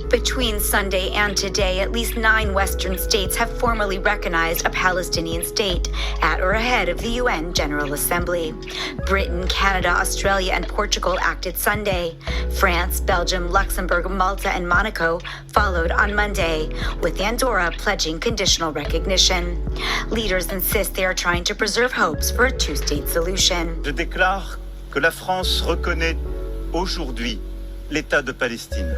Between Sunday and today, at least 9 Western states have formally recognized a Palestinian state at or ahead of the UN General Assembly. Britain, Canada, Australia, and Portugal acted Sunday. France, Belgium, Luxembourg, Malta, and Monaco followed on Monday, with Andorra pledging conditional recognition. Leaders insist they are trying to preserve hopes for a two-state solution. Je déclare que la France reconnaît aujourd'hui l'État de Palestine.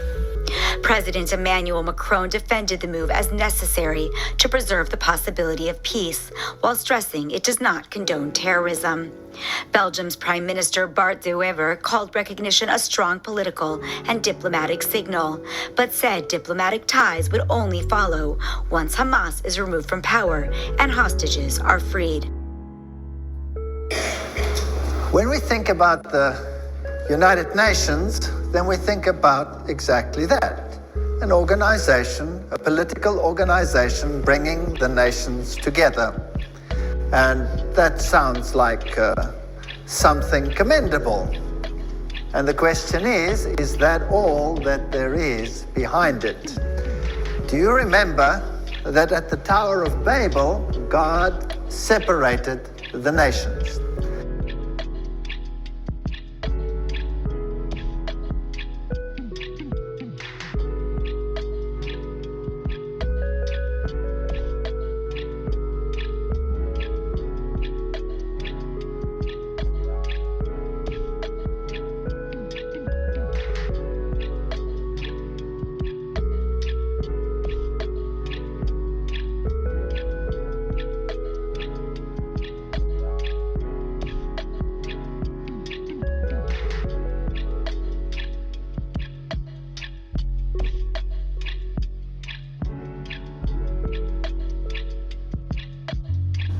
President Emmanuel Macron defended the move as necessary to preserve the possibility of peace, while stressing it does not condone terrorism. Belgium's Prime Minister Bart De Wever called recognition a strong political and diplomatic signal, but said diplomatic ties would only follow once Hamas is removed from power and hostages are freed. When we think about the United Nations, then we think about exactly that. An organization, a political organization bringing the nations together. And that sounds like something commendable. And the question is that all that there is behind it? Do you remember that at the Tower of Babel, God separated the nations?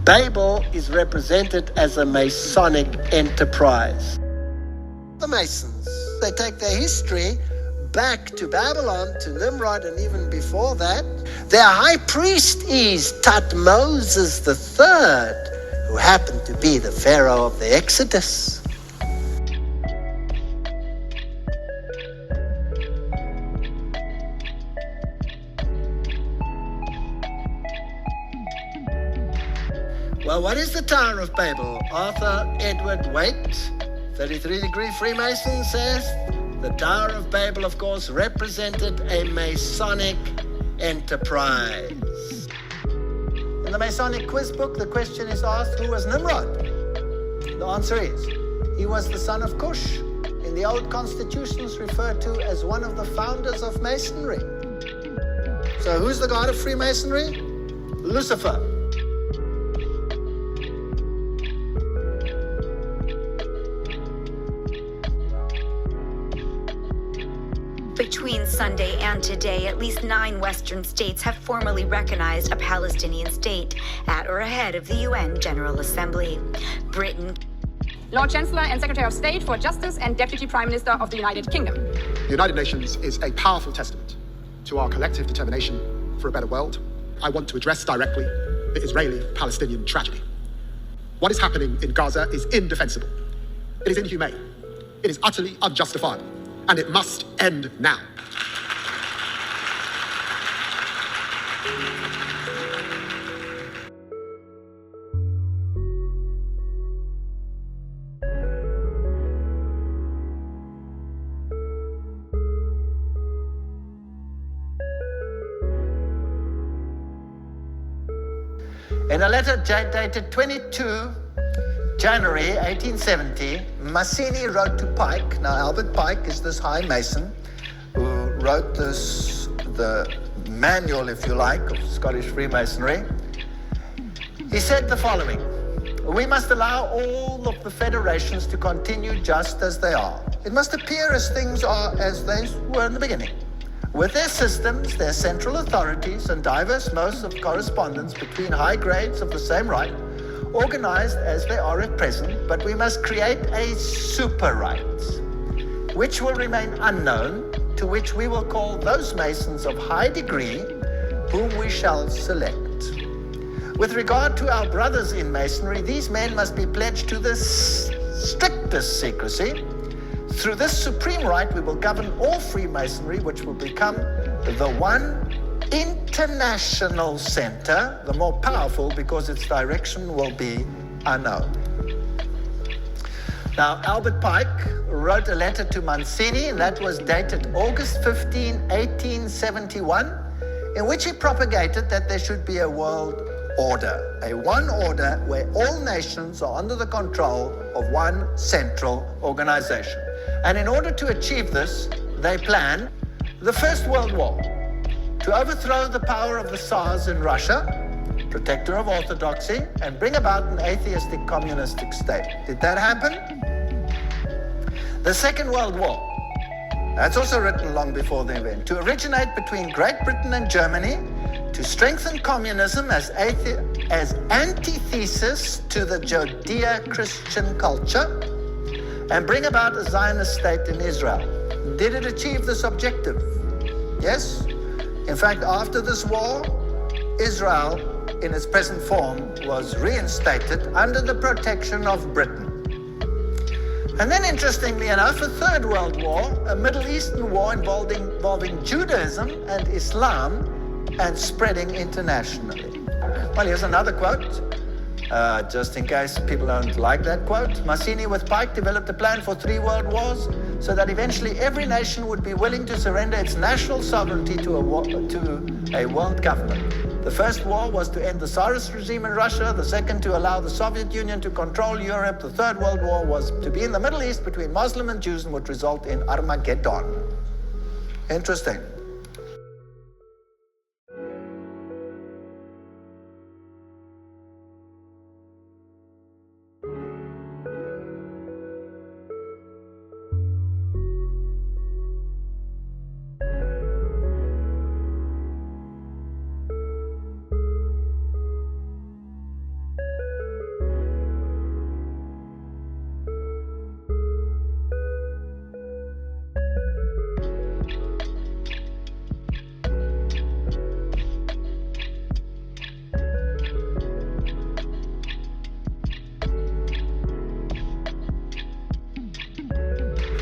Babel is represented as a Masonic enterprise. The Masons, they take their history back to Babylon, to Nimrod, and even before that. Their high priest is Thutmose III, who happened to be the Pharaoh of the Exodus. Well, what is the Tower of Babel? Arthur Edward Waite, 33-degree Freemason, says the Tower of Babel, of course, represented a Masonic enterprise. In the Masonic quiz book, the question is asked, who was Nimrod? The answer is, he was the son of Cush, in the old constitutions referred to as one of the founders of Masonry. So who's the god of Freemasonry? Lucifer. Between Sunday and today, at least 9 Western states have formally recognized a Palestinian state at or ahead of the UN General Assembly. Britain, Lord Chancellor and Secretary of State for Justice and Deputy Prime Minister of the United Kingdom. The United Nations is a powerful testament to our collective determination for a better world. I want to address directly the Israeli-Palestinian tragedy. What is happening in Gaza is indefensible. It is inhumane. It is utterly unjustifiable. And it must end now. In a letter dated 22 January 1870, Mazzini wrote to Pike. Now, Albert Pike is this high Mason who wrote the manual, if you like, of Scottish Freemasonry. He said the following: we must allow all of the federations to continue just as they are. It must appear as things are as they were in the beginning, with their systems, their central authorities, and diverse modes of correspondence between high grades of the same right, organized as they are at present, but we must create a super right, which will remain unknown, to which we will call those Masons of high degree, whom we shall select. With regard to our brothers in Masonry, these men must be pledged to the strictest secrecy. Through this supreme right, we will govern all Freemasonry, which will become the one international center, the more powerful because its direction will be unknown. Now, Albert Pike wrote a letter to Mancini, and that was dated August 15, 1871, in which he propagated that there should be a world order, a one order where all nations are under the control of one central organization. And in order to achieve this, they planned the First World War, to overthrow the power of the Tsars in Russia, protector of orthodoxy, and bring about an atheistic communistic state. Did that happen? The Second World War, that's also written long before the event, to originate between Great Britain and Germany, to strengthen communism as antithesis to the Judeo-Christian culture, and bring about a Zionist state in Israel. Did it achieve this objective? Yes. In fact, after this war, Israel, in its present form, was reinstated under the protection of Britain. And then, interestingly enough, a Third World War, a Middle Eastern war involving Judaism and Islam and spreading internationally. Well, here's another quote, just in case people don't like that quote. Mancini with Pike developed a plan for 3 world wars so that eventually every nation would be willing to surrender its national sovereignty to a world government. The first war was to end the Tsarist regime in Russia, the second to allow the Soviet Union to control Europe, the Third World War was to be in the Middle East between Muslim and Jews and would result in Armageddon. Interesting.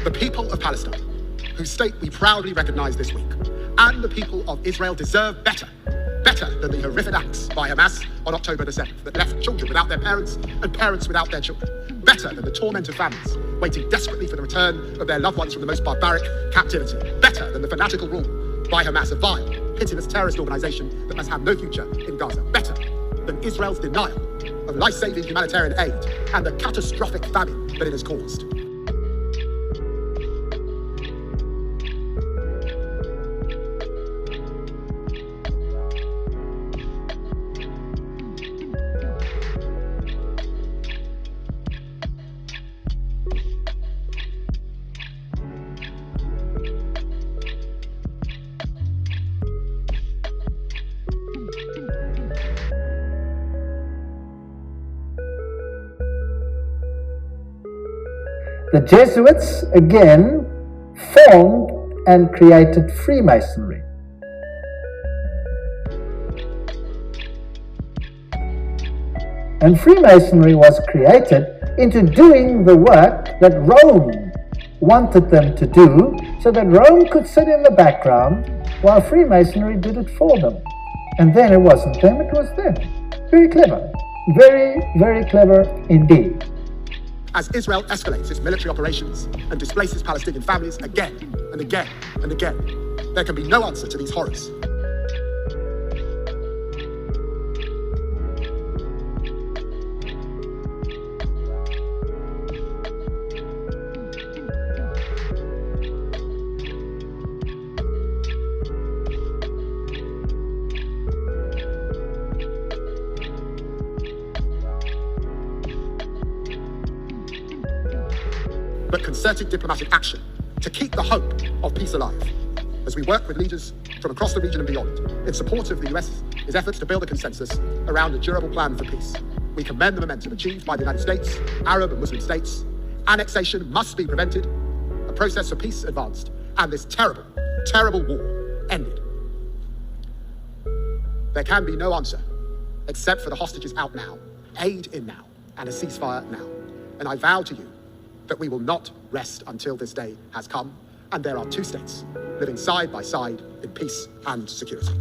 The people of Palestine, whose state we proudly recognize this week, and the people of Israel deserve better than the horrific acts by Hamas on October the 7th that left children without their parents and parents without their children, better than the torment of families waiting desperately for the return of their loved ones from the most barbaric captivity, better than the fanatical rule by Hamas, a vile, pitiless terrorist organization that must have no future in Gaza, better than Israel's denial of life-saving humanitarian aid and the catastrophic famine that it has caused. The Jesuits, again, formed and created Freemasonry. And Freemasonry was created into doing the work that Rome wanted them to do, so that Rome could sit in the background while Freemasonry did it for them. And then it wasn't them, it was them. Very clever. Very, very clever indeed. As Israel escalates its military operations and displaces Palestinian families again and again and again, there can be no answer to these horrors. But concerted diplomatic action to keep the hope of peace alive, as we work with leaders from across the region and beyond in support of the US's efforts to build a consensus around a durable plan for peace. We commend the momentum achieved by the United States, Arab and Muslim states. Annexation must be prevented, a process for peace advanced, and this terrible, terrible war ended. There can be no answer except for the hostages out now, aid in now, and a ceasefire now. And I vow to you that we will not rest until this day has come, and there are 2 states, living side by side in peace and security.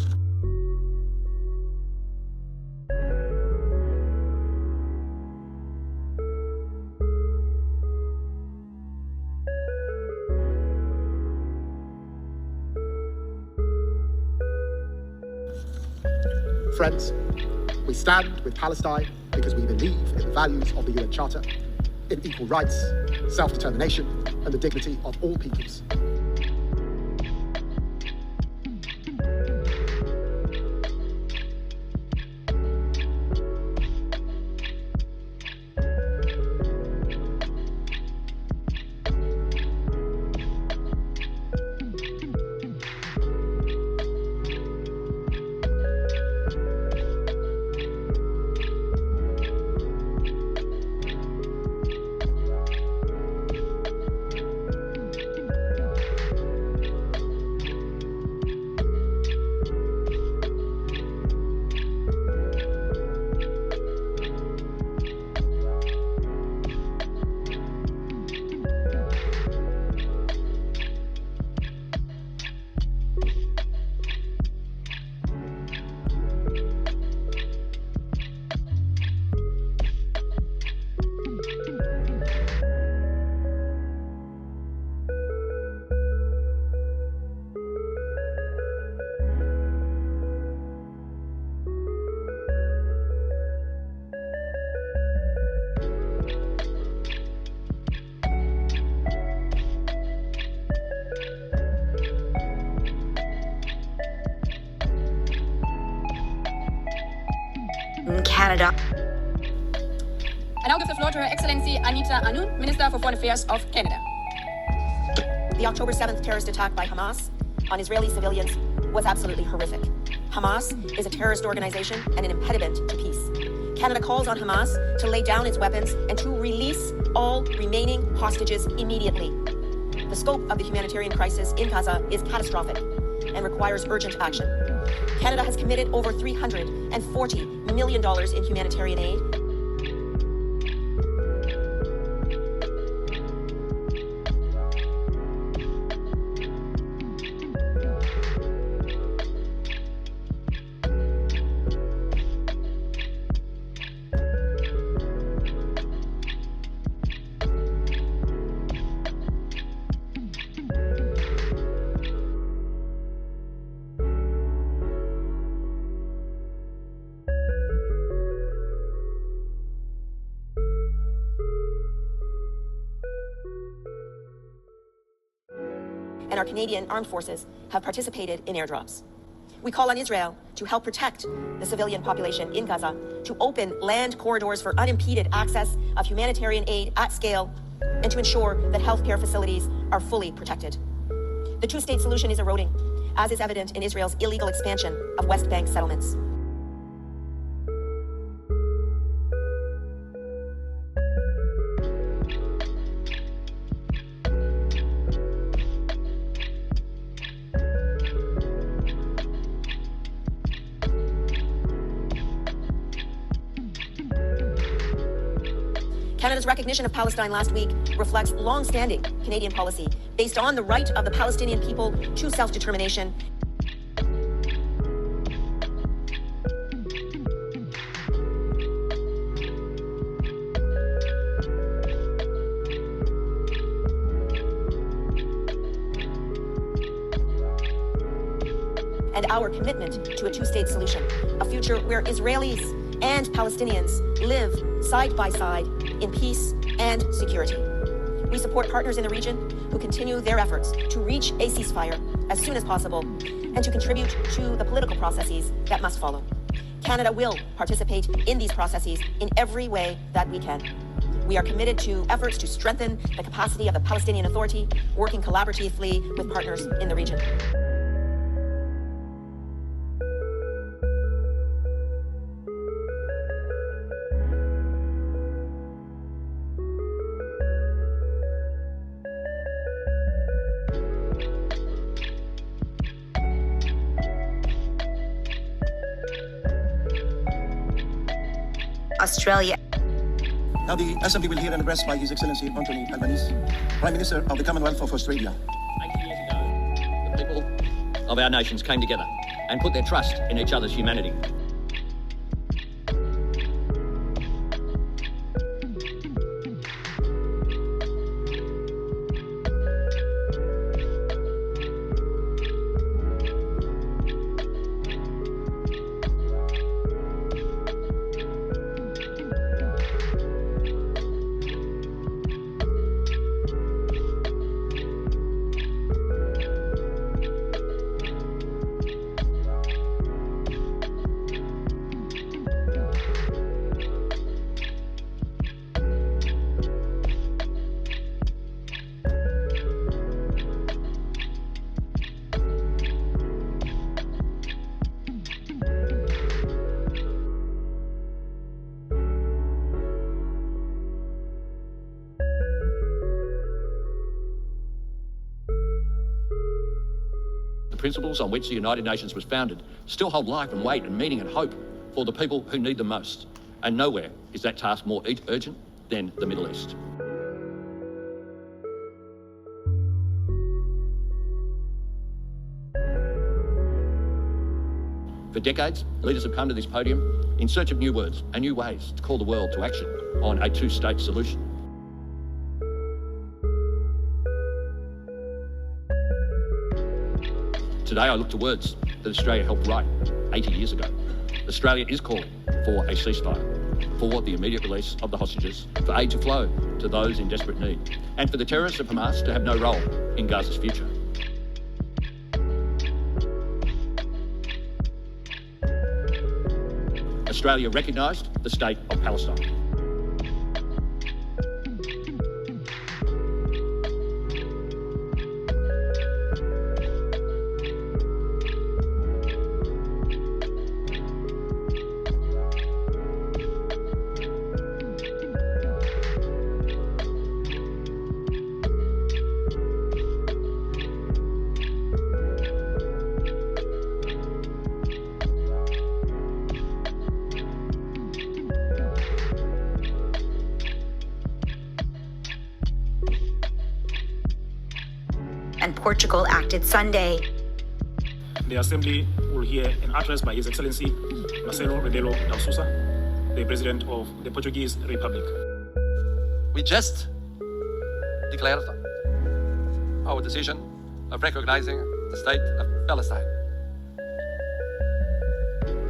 Friends, we stand with Palestine because we believe in the values of the UN Charter, in equal rights, self-determination, and the dignity of all peoples. Canada. I now give the floor to Her Excellency Anita Anund, Minister for Foreign Affairs of Canada. The October 7th terrorist attack by Hamas on Israeli civilians was absolutely horrific. Hamas is a terrorist organization and an impediment to peace. Canada calls on Hamas to lay down its weapons and to release all remaining hostages immediately. The scope of the humanitarian crisis in Gaza is catastrophic and requires urgent action. Canada has committed over $340 million in humanitarian aid. And our Canadian armed forces have participated in airdrops. We call on Israel to help protect the civilian population in Gaza, to open land corridors for unimpeded access of humanitarian aid at scale, and to ensure that healthcare facilities are fully protected. The two-state solution is eroding, as is evident in Israel's illegal expansion of West Bank settlements. Canada's recognition of Palestine last week reflects long-standing Canadian policy based on the right of the Palestinian people to self-determination. And our commitment to a two-state solution, a future where Israelis and Palestinians live side by side in peace and security. We support partners in the region who continue their efforts to reach a ceasefire as soon as possible and to contribute to the political processes that must follow. Canada will participate in these processes in every way that we can. We are committed to efforts to strengthen the capacity of the Palestinian Authority, working collaboratively with partners in the region. Australia. Now the Assembly will hear an address by His Excellency Anthony Albanese, Prime Minister of the Commonwealth of Australia. 80 years ago, the people of our nations came together and put their trust in each other's humanity. The principles on which the United Nations was founded still hold life and weight and meaning and hope for the people who need them most. And nowhere is that task more urgent than the Middle East. For decades, leaders have come to this podium in search of new words and new ways to call the world to action on a two-state solution. Today I look to words that Australia helped write 80 years ago. Australia is calling for a ceasefire, for the immediate release of the hostages, for aid to flow to those in desperate need, and for the terrorists of Hamas to have no role in Gaza's future. Australia recognised the state of Palestine. And Portugal acted Sunday. The Assembly will hear an address by His Excellency Marcelo Rebelo da Sousa, the President of the Portuguese Republic. We just declared our decision of recognizing the state of Palestine.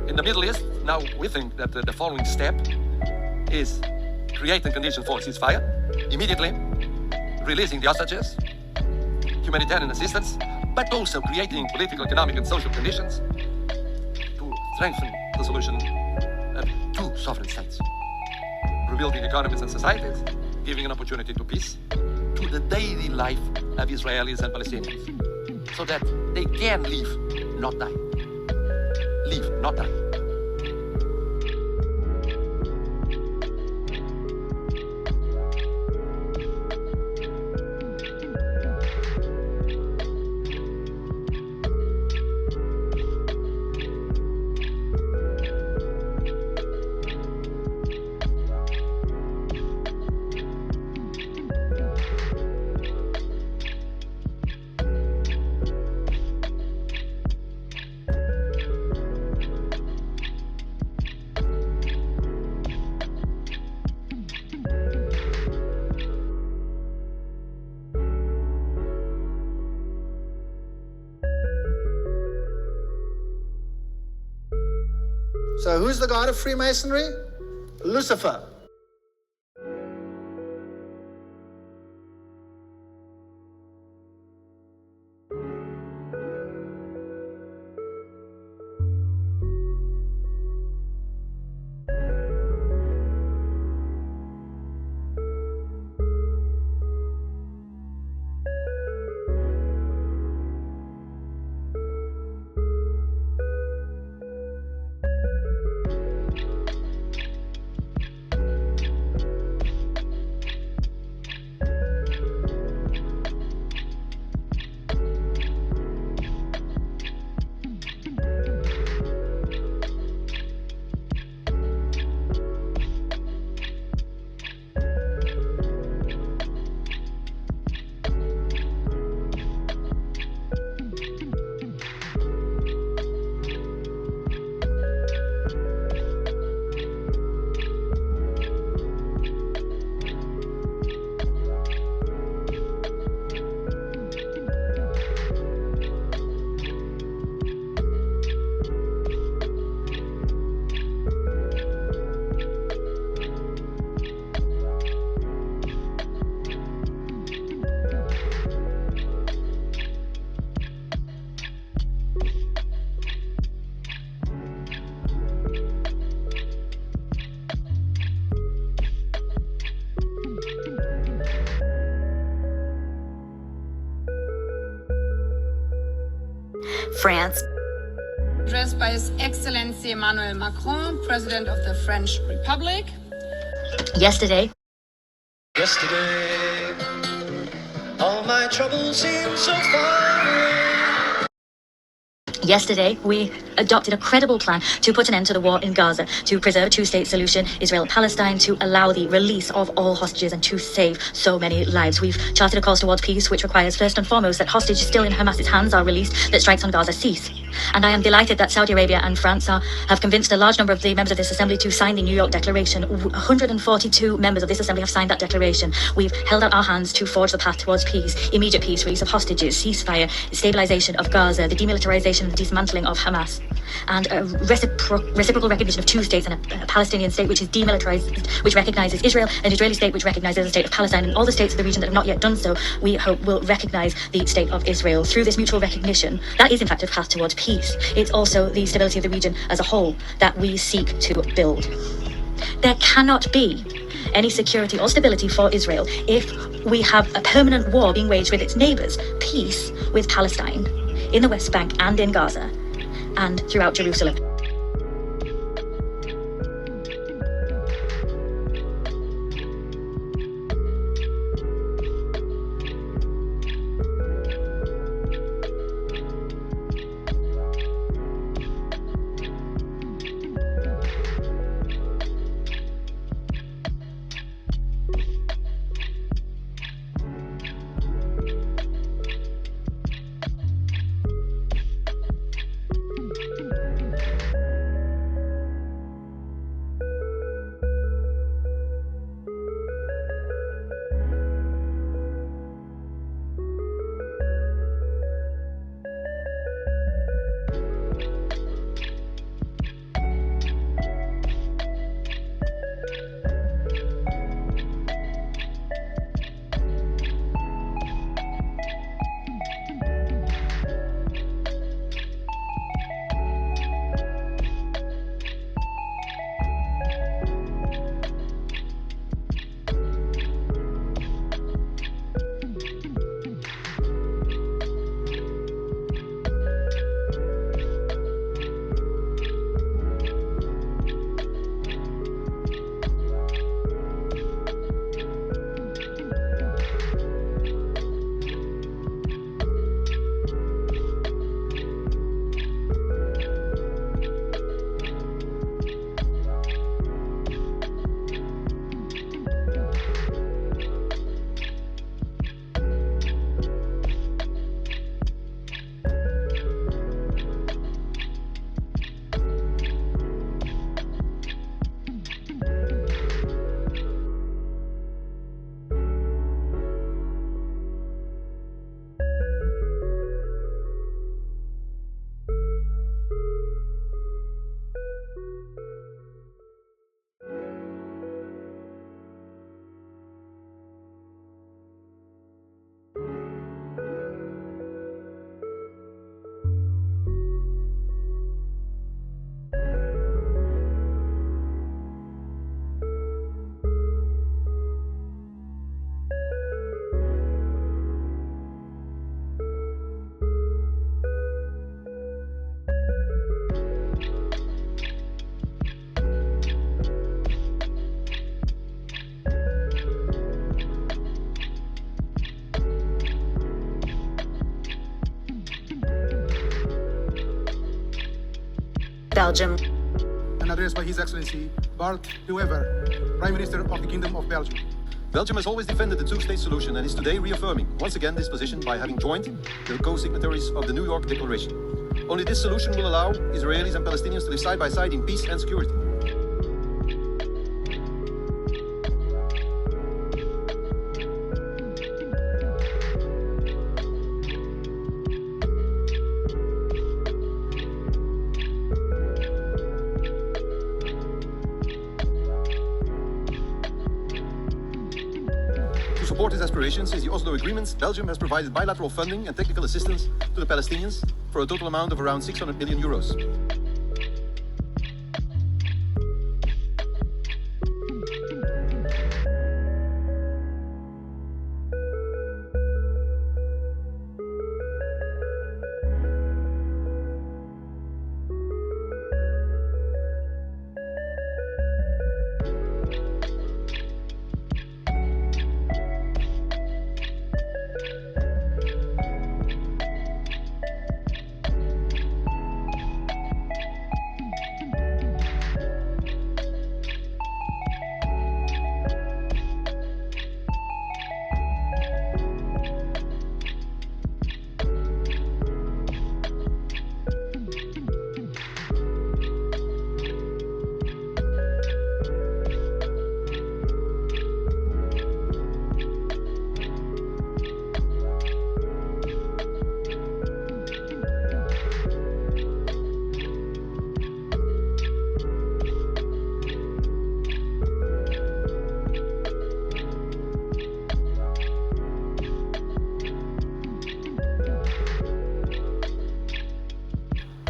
In the Middle East, now we think that the following step is creating conditions for a ceasefire, immediately releasing the hostages, humanitarian assistance, but also creating political, economic, and social conditions to strengthen the solution of two sovereign states, rebuilding economies and societies, giving an opportunity to peace, to the daily life of Israelis and Palestinians, so that they can live, not die. Live, not die. So who's the god of Freemasonry? Lucifer. France. Addressed by His Excellency Emmanuel Macron, President of the French Republic. Yesterday, all my troubles seem so far away. Yesterday, we adopted a credible plan to put an end to the war in Gaza, to preserve a two-state solution, Israel-Palestine, to allow the release of all hostages and to save so many lives. We've charted a course towards peace, which requires first and foremost that hostages still in Hamas's hands are released, that strikes on Gaza cease. And I am delighted that Saudi Arabia and France have convinced a large number of the members of this assembly to sign the New York Declaration. 142 members of this assembly have signed that declaration. We've held out our hands to forge the path towards peace, immediate peace, release of hostages, ceasefire, stabilization of Gaza, the demilitarization and dismantling of Hamas, and a reciprocal recognition of two states and a Palestinian state which is demilitarized, which recognizes Israel, an Israeli state which recognizes the state of Palestine, and all the states of the region that have not yet done so, we hope will recognize the state of Israel. Through this mutual recognition, that is in fact a path towards peace. It's also the stability of the region as a whole that we seek to build. There cannot be any security or stability for Israel if we have a permanent war being waged with its neighbors, peace with Palestine, in the West Bank and in Gaza, and throughout Jerusalem. Belgium. An address by His Excellency Bart de Wever, Prime Minister of the Kingdom of Belgium. Belgium has always defended the two-state solution and is today reaffirming once again this position by having joined the co-signatories of the New York Declaration. Only this solution will allow Israelis and Palestinians to live side by side in peace and security. To support his aspirations since the Oslo Agreements, Belgium has provided bilateral funding and technical assistance to the Palestinians for a total amount of around 600 million euros.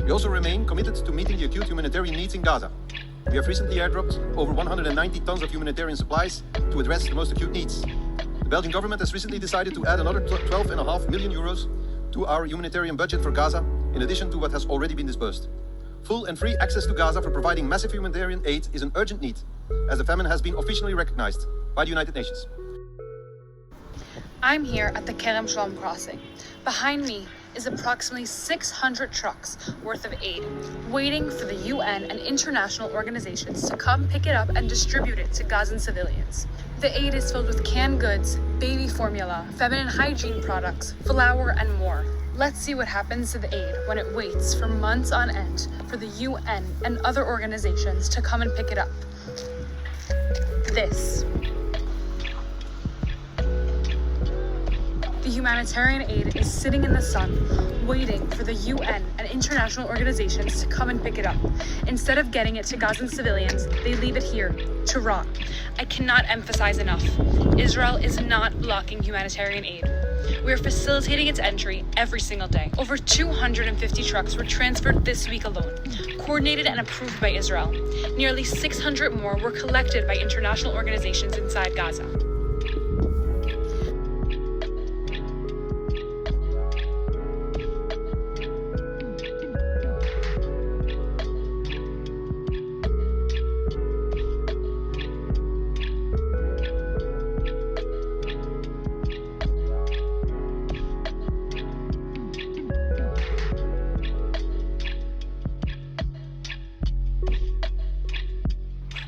We also remain committed to meeting the acute humanitarian needs in Gaza. We have recently airdropped over 190 tons of humanitarian supplies to address the most acute needs. The Belgian government has recently decided to add another 12.5 million euros to our humanitarian budget for Gaza, in addition to what has already been disbursed. Full and free access to Gaza for providing massive humanitarian aid is an urgent need, as the famine has been officially recognized by the United Nations. I'm here at the Kerem Shalom crossing. Behind me is approximately 600 trucks worth of aid, waiting for the UN and international organizations to come pick it up and distribute it to Gazan civilians. The aid is filled with canned goods, baby formula, feminine hygiene products, flour, and more. Let's see what happens to the aid when it waits for months on end for the UN and other organizations to come and pick it up. This. The humanitarian aid is sitting in the sun, waiting for the UN and international organizations to come and pick it up. Instead of getting it to Gazan civilians, they leave it here to rot. I cannot emphasize enough, Israel is not blocking humanitarian aid. We are facilitating its entry every single day. Over 250 trucks were transferred this week alone, coordinated and approved by Israel. Nearly 600 more were collected by international organizations inside Gaza.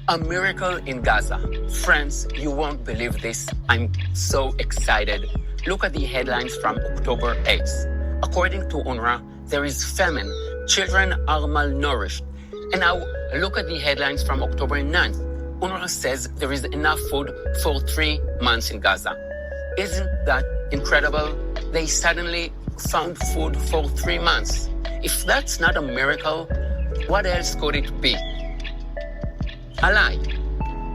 A miracle in Gaza. Friends, you won't believe this. I'm so excited. Look at the headlines from October 8th. According to UNRWA, there is famine. Children are malnourished. And now, look at the headlines from October 9th. UNRWA says there is enough food for 3 months in Gaza. Isn't that incredible? They suddenly found food for 3 months. If that's not a miracle, what else could it be? A lie.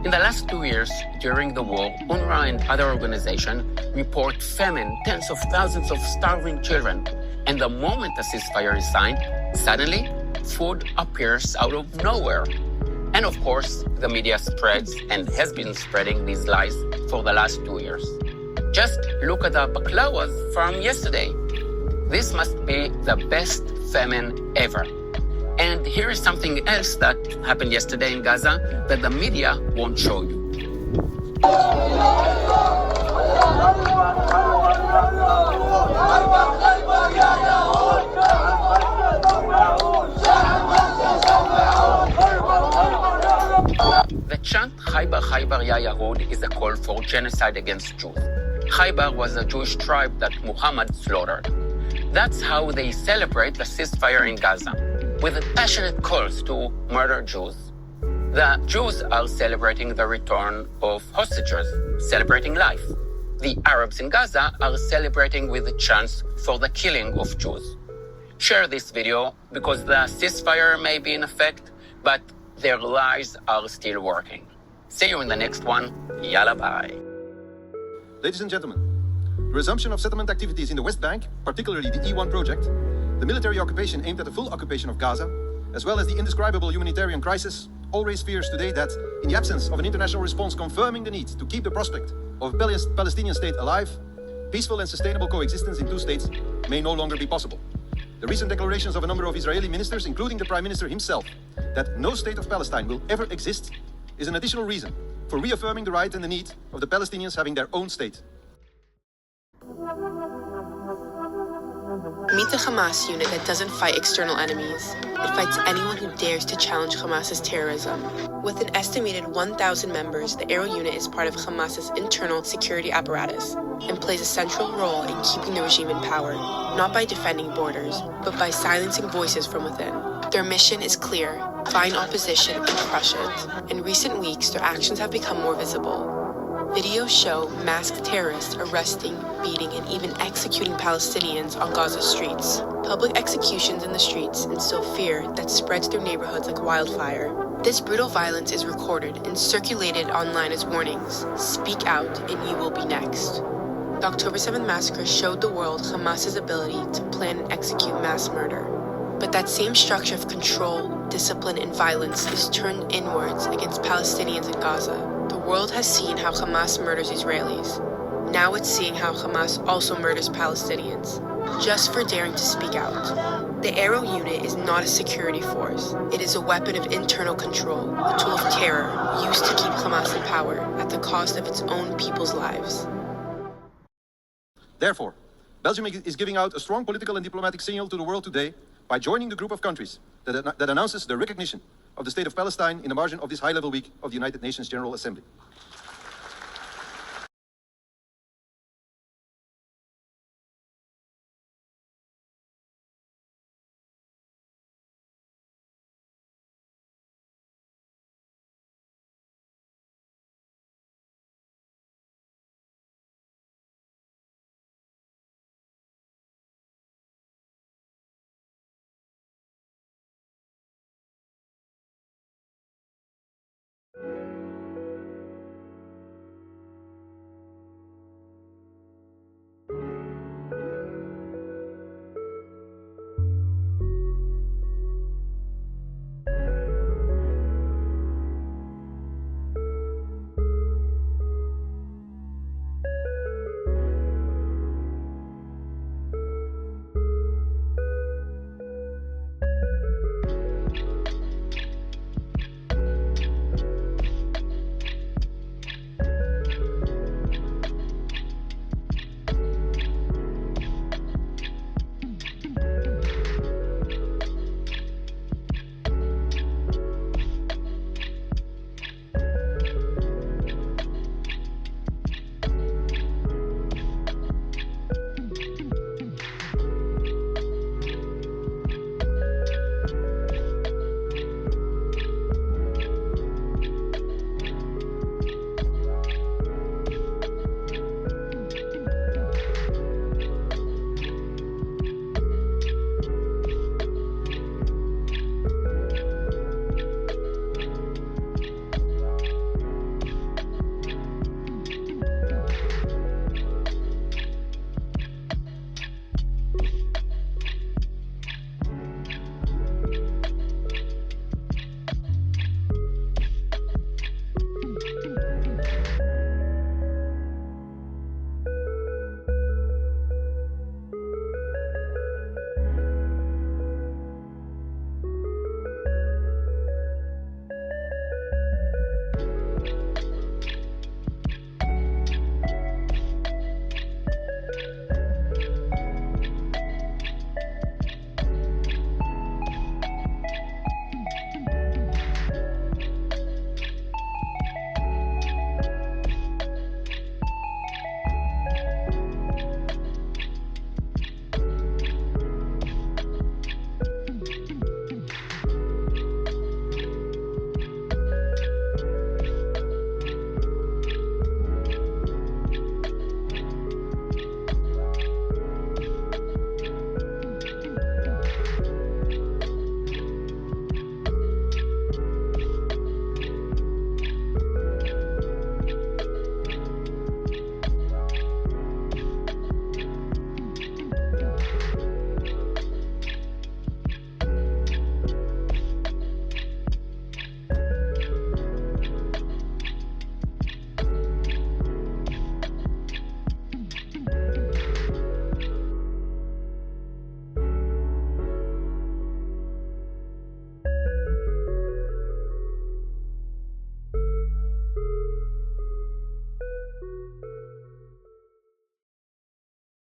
In the last 2 years, during the war, UNRWA and other organizations report famine, tens of thousands of starving children. And the moment a ceasefire is signed, suddenly, food appears out of nowhere. And of course, the media spreads and has been spreading these lies for the last 2 years. Just look at the baklawas from yesterday. This must be the best famine ever. And here is something else that happened yesterday in Gaza that the media won't show you. The chant Khaybar Khaybar Ya Yahud is a call for genocide against Jews. Khaybar was a Jewish tribe that Muhammad slaughtered. That's how they celebrate the ceasefire in Gaza, with passionate calls to murder Jews. The Jews are celebrating the return of hostages, celebrating life. The Arabs in Gaza are celebrating with chants for the killing of Jews. Share this video because the ceasefire may be in effect, but their lies are still working. See you in the next one. Yalla bye. Ladies and gentlemen, the resumption of settlement activities in the West Bank, particularly the E1 project, the military occupation aimed at the full occupation of Gaza, as well as the indescribable humanitarian crisis, all raise fears today that, in the absence of an international response confirming the need to keep the prospect of a Palestinian state alive, peaceful and sustainable coexistence in 2 states may no longer be possible. The recent declarations of a number of Israeli ministers, including the Prime Minister himself, that no state of Palestine will ever exist, is an additional reason for reaffirming the right and the need of the Palestinians having their own state. Meet the Hamas unit that doesn't fight external enemies. It fights anyone who dares to challenge Hamas's terrorism. With an estimated 1,000 members, the Arrow unit is part of Hamas's internal security apparatus and plays a central role in keeping the regime in power, not by defending borders, but by silencing voices from within. Their mission is clear: find opposition and crush it. In recent weeks, their actions have become more visible. Videos show masked terrorists arresting, beating, and even executing Palestinians on Gaza streets. Public executions in the streets instill fear that spreads through neighborhoods like wildfire. This brutal violence is recorded and circulated online as warnings. Speak out and you will be next. The October 7th massacre showed the world Hamas's ability to plan and execute mass murder. But that same structure of control, discipline, and violence is turned inwards against Palestinians in Gaza. The world has seen how Hamas murders Israelis. Now it's seeing how Hamas also murders Palestinians, just for daring to speak out. The Arrow unit is not a security force. It is a weapon of internal control, a tool of terror used to keep Hamas in power at the cost of its own people's lives. Therefore, Belgium is giving out a strong political and diplomatic signal to the world today by joining the group of countries that announces the recognition of the State of Palestine in the margin of this high-level week of the United Nations General Assembly.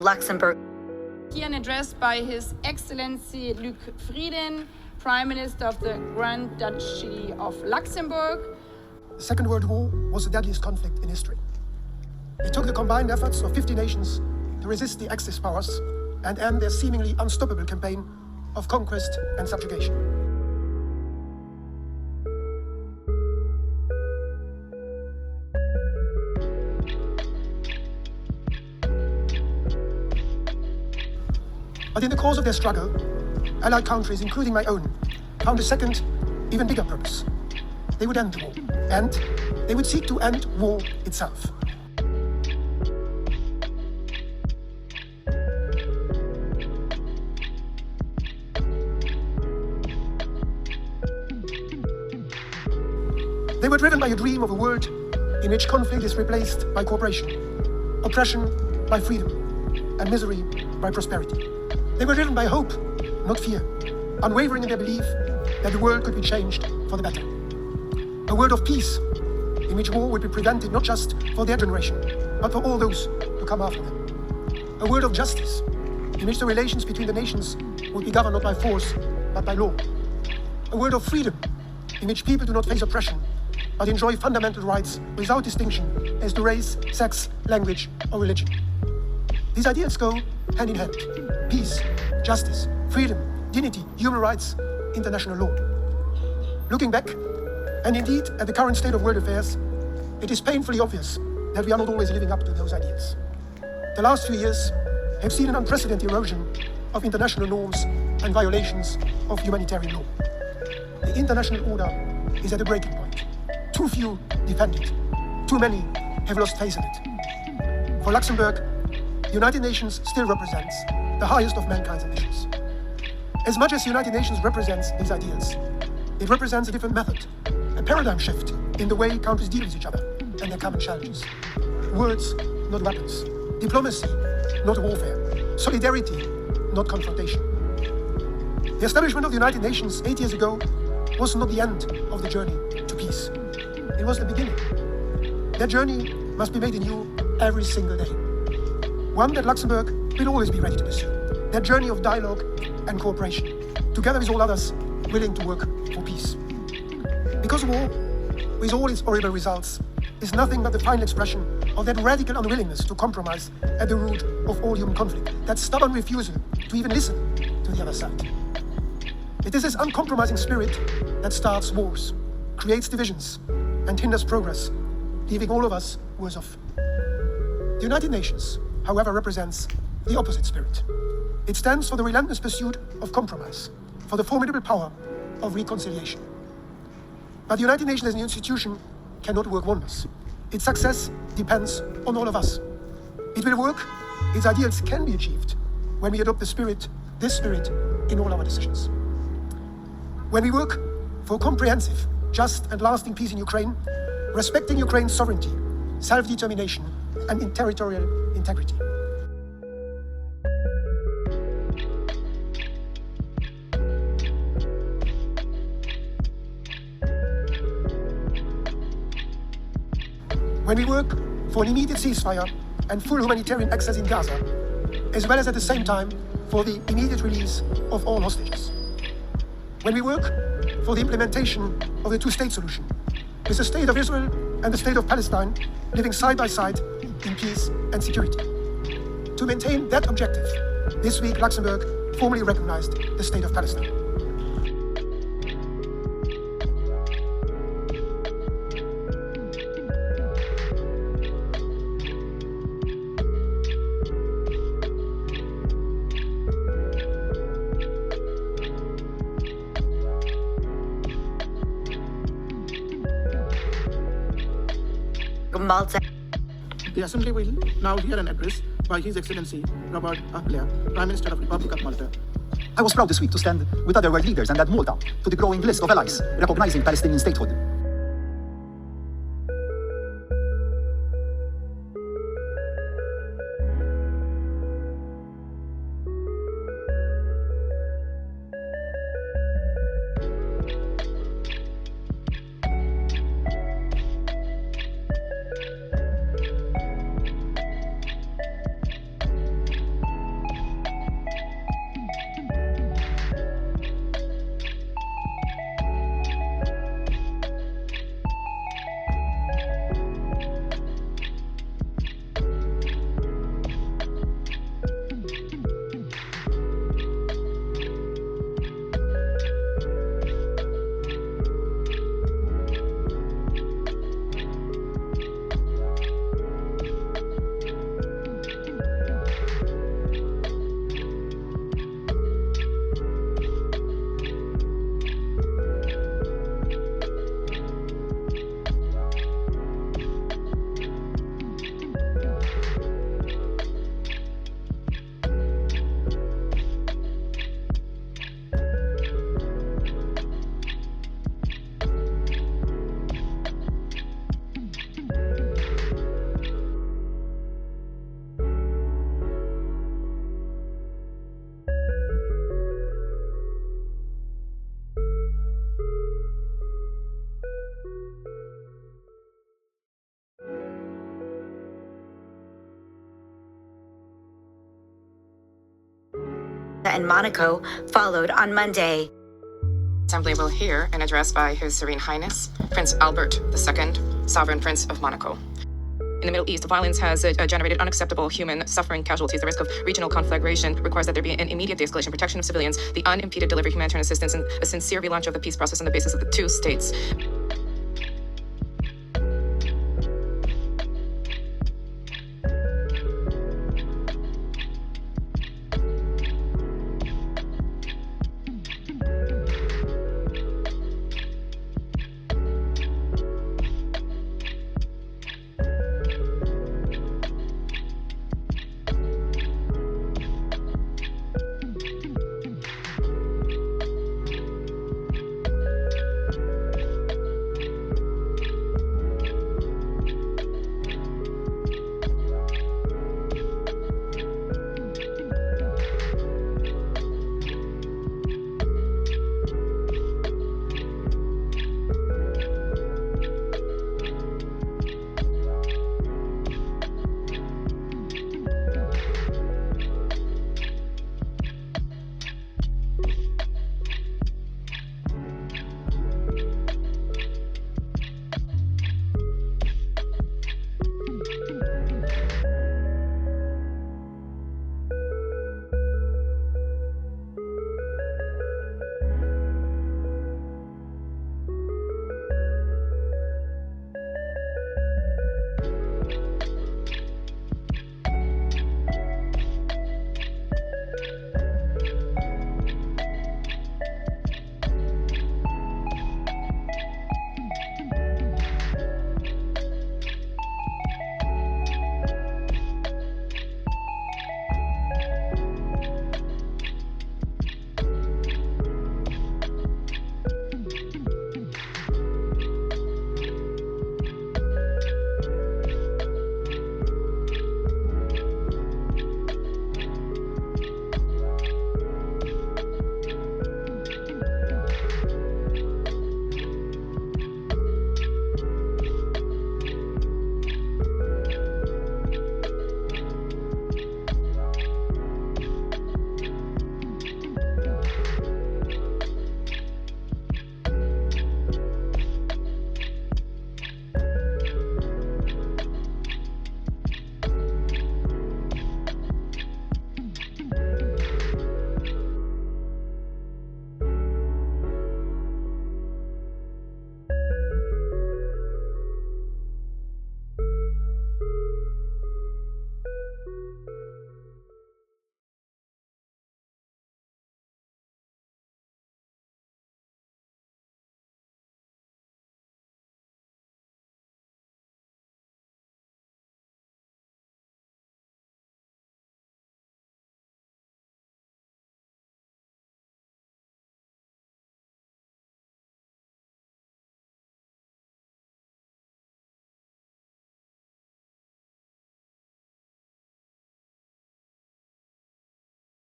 Luxembourg. Here an address by His Excellency Luc Frieden, Prime Minister of the Grand Duchy of Luxembourg. The Second World War was the deadliest conflict in history. It took the combined efforts of 50 nations to resist the Axis powers and end their seemingly unstoppable campaign of conquest and subjugation. But in the course of their struggle, Allied countries, including my own, found a second, even bigger purpose. They would end the war, and they would seek to end war itself. They were driven by a dream of a world in which conflict is replaced by cooperation, oppression by freedom, and misery by prosperity. They were driven by hope, not fear, unwavering in their belief that the world could be changed for the better. A world of peace, in which war would be prevented not just for their generation, but for all those who come after them. A world of justice, in which the relations between the nations would be governed not by force, but by law. A world of freedom, in which people do not face oppression, but enjoy fundamental rights without distinction as to race, sex, language, or religion. These ideals go hand in hand. Peace, justice, freedom, dignity, human rights, international law. Looking back, and indeed at the current state of world affairs, it is painfully obvious that we are not always living up to those ideals. The last few years have seen an unprecedented erosion of international norms and violations of humanitarian law. The international order is at a breaking point. Too few defend it. Too many have lost faith in it. For Luxembourg, the United Nations still represents the highest of mankind's ambitions. As much as the United Nations represents these ideals, it represents a different method, a paradigm shift in the way countries deal with each other and their common challenges. Words, not weapons. Diplomacy, not warfare. Solidarity, not confrontation. The establishment of the United Nations 8 years ago was not the end of the journey to peace. It was the beginning. That journey must be made anew every single day. One that Luxembourg will always be ready to pursue. That journey of dialogue and cooperation, together with all others willing to work for peace. Because war, with all its horrible results, is nothing but the final expression of that radical unwillingness to compromise at the root of all human conflict, that stubborn refusal to even listen to the other side. It is this uncompromising spirit that starts wars, creates divisions, and hinders progress, leaving all of us worse off. The United Nations, however, represents the opposite spirit. It stands for the relentless pursuit of compromise, for the formidable power of reconciliation. But the United Nations as an institution cannot work wonders. Its success depends on all of us. It will work, its ideals can be achieved, when we adopt this spirit, in all our decisions. When we work for comprehensive, just and lasting peace in Ukraine, respecting Ukraine's sovereignty, self-determination, and territorial integrity. When we work for an immediate ceasefire and full humanitarian access in Gaza, as well as at the same time for the immediate release of all hostages. When we work for the implementation of the two-state solution, with the State of Israel and the State of Palestine living side by side in peace and security. To maintain that objective, this week Luxembourg formally recognized the State of Palestine. Malta. The Assembly will now hear an address by His Excellency Robert Appler, Prime Minister of the Republic of Malta. I was proud this week to stand with other world leaders and add Malta to the growing list of allies recognizing Palestinian statehood. and Monaco followed on Monday. Assembly will hear an address by His Serene Highness, Prince Albert II, Sovereign Prince of Monaco. In the Middle East, violence has generated unacceptable human suffering casualties. The risk of regional conflagration requires that there be an immediate de-escalation, protection of civilians, the unimpeded delivery of humanitarian assistance, and a sincere relaunch of the peace process on the basis of the two states.